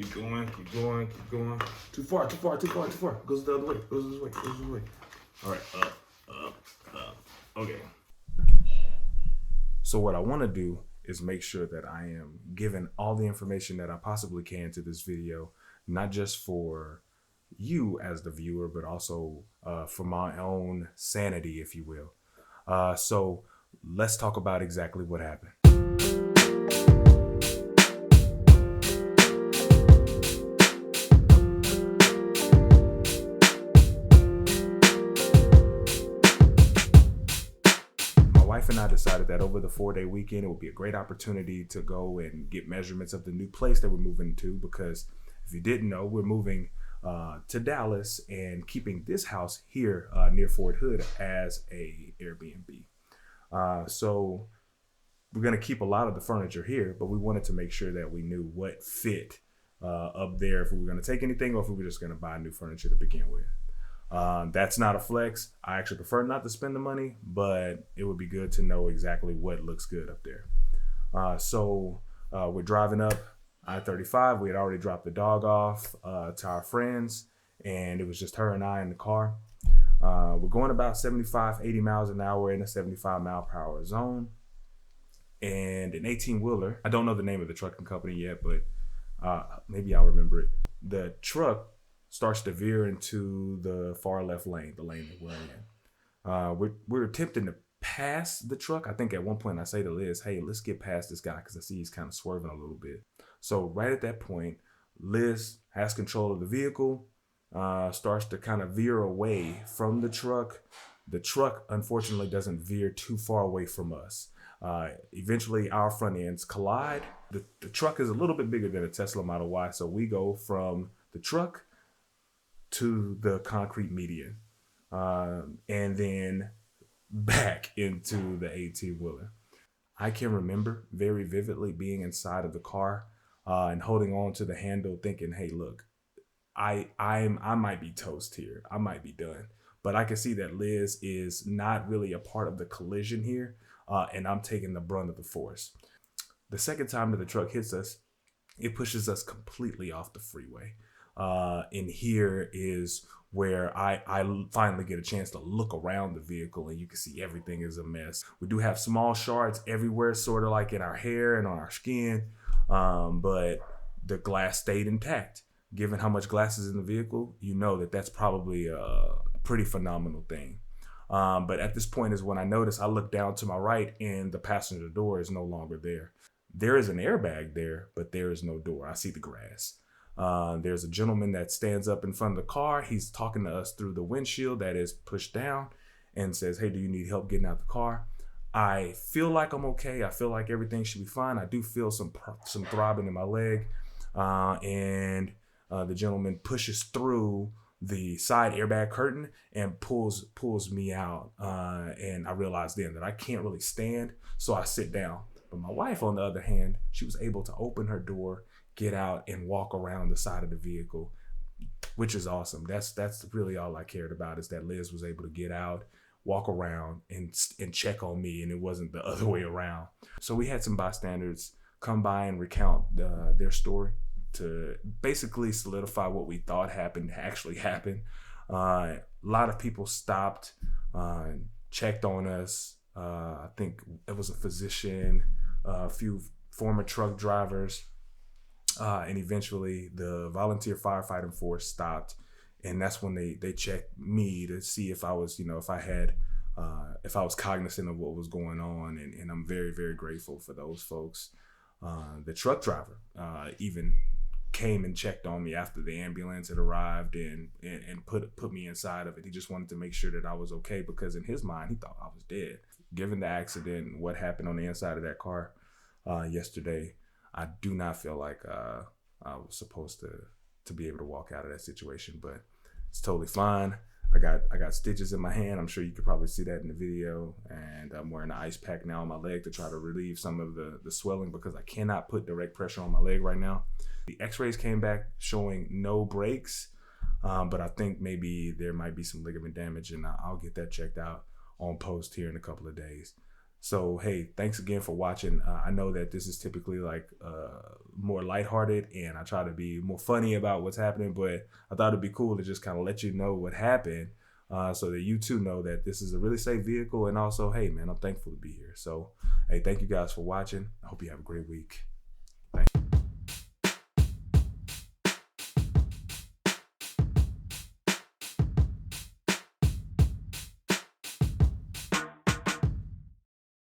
Keep going, keep going, keep going. Too far, too far, too far, too far. Goes the other way, goes this way, goes this way. All right, up. Okay. So what I want to do is make sure that I am giving all the information that I possibly can to this video, not just for you as the viewer, but also for my own sanity, if you will. So let's talk about exactly what happened. My wife and I decided that over the 4-day weekend, it would be a great opportunity to go and get measurements of the new place that we're moving to, because if you didn't know, we're moving to Dallas and keeping this house here near Fort Hood as a Airbnb. So we're going to keep a lot of the furniture here, but we wanted to make sure that we knew what fit up there, if we were going to take anything or if we were just going to buy new furniture to begin with. That's not a flex. I actually prefer not to spend the money, but it would be good to know exactly what looks good up there. So we're driving up I-35. We had already dropped the dog off to our friends, and it was just her and I in the car. We're going about 75, 80 miles an hour in a 75 mile per hour zone. And an 18-wheeler, I don't know the name of the trucking company yet, but maybe I'll remember it. The truck starts to veer into the far left lane, the lane that we're in. We're attempting to pass the truck. I think at one point I say to Liz, hey, let's get past this guy because I see he's kind of swerving a little bit. So right at that point, Liz has control of the vehicle, starts to kind of veer away from the truck. The truck, unfortunately, doesn't veer too far away from us. Eventually, our front ends collide. The truck is a little bit bigger than a Tesla Model Y, so we go from the truck to the concrete median, and then back into the 18-wheeler. I can remember very vividly being inside of the car and holding on to the handle thinking, hey, look, I might be toast here. I might be done. But I can see that Liz is not really a part of the collision here, and I'm taking the brunt of the force. The second time that the truck hits us, it pushes us completely off the freeway. And here is where I finally get a chance to look around the vehicle, and you can see everything is a mess. We do have small shards everywhere, sort of like in our hair and on our skin, but the glass stayed intact. Given how much glass is in the vehicle, you know that that's probably a pretty phenomenal thing. But at this point is when I notice, I look down to my right and the passenger door is no longer there. There is an airbag there, but there is no door. I see the grass. There's a gentleman that stands up in front of the car. He's talking to us through the windshield that is pushed down and says, hey, do you need help getting out the car? I feel like I'm okay. I feel like everything should be fine. I do feel some throbbing in my leg. And the gentleman pushes through the side airbag curtain and pulls me out. And I realized then that I can't really stand, so I sit down. But my wife, on the other hand, she was able to open her door, get out, and walk around the side of the vehicle, which is awesome. That's really all I cared about, is that Liz was able to get out, walk around, and check on me, and it wasn't the other way around. So we had some bystanders come by and recount their story to basically solidify what we thought happened actually happened. A lot of people stopped, checked on us. I think it was a physician, a few former truck drivers, and eventually the volunteer firefighting force stopped, and that's when they checked me to see if I was, if I was cognizant of what was going on, and I'm very, very grateful for those folks. The truck driver even came and checked on me after the ambulance had arrived and put me inside of it. He just wanted to make sure that I was okay, because in his mind, he thought I was dead. Given the accident and what happened on the inside of that car yesterday, I do not feel like I was supposed to be able to walk out of that situation, but it's totally fine. I got stitches in my hand. I'm sure you could probably see that in the video, and I'm wearing an ice pack now on my leg to try to relieve some of the swelling, because I cannot put direct pressure on my leg right now. The x-rays came back showing no breaks, but I think maybe there might be some ligament damage, and I'll get that checked out on post here in a couple of days. So, hey, thanks again for watching. I know that this is typically like more lighthearted, and I try to be more funny about what's happening, but I thought it'd be cool to just kind of let you know what happened, so that you too know that this is a really safe vehicle. And also, hey, man, I'm thankful to be here. So, hey, thank you guys for watching. I hope you have a great week.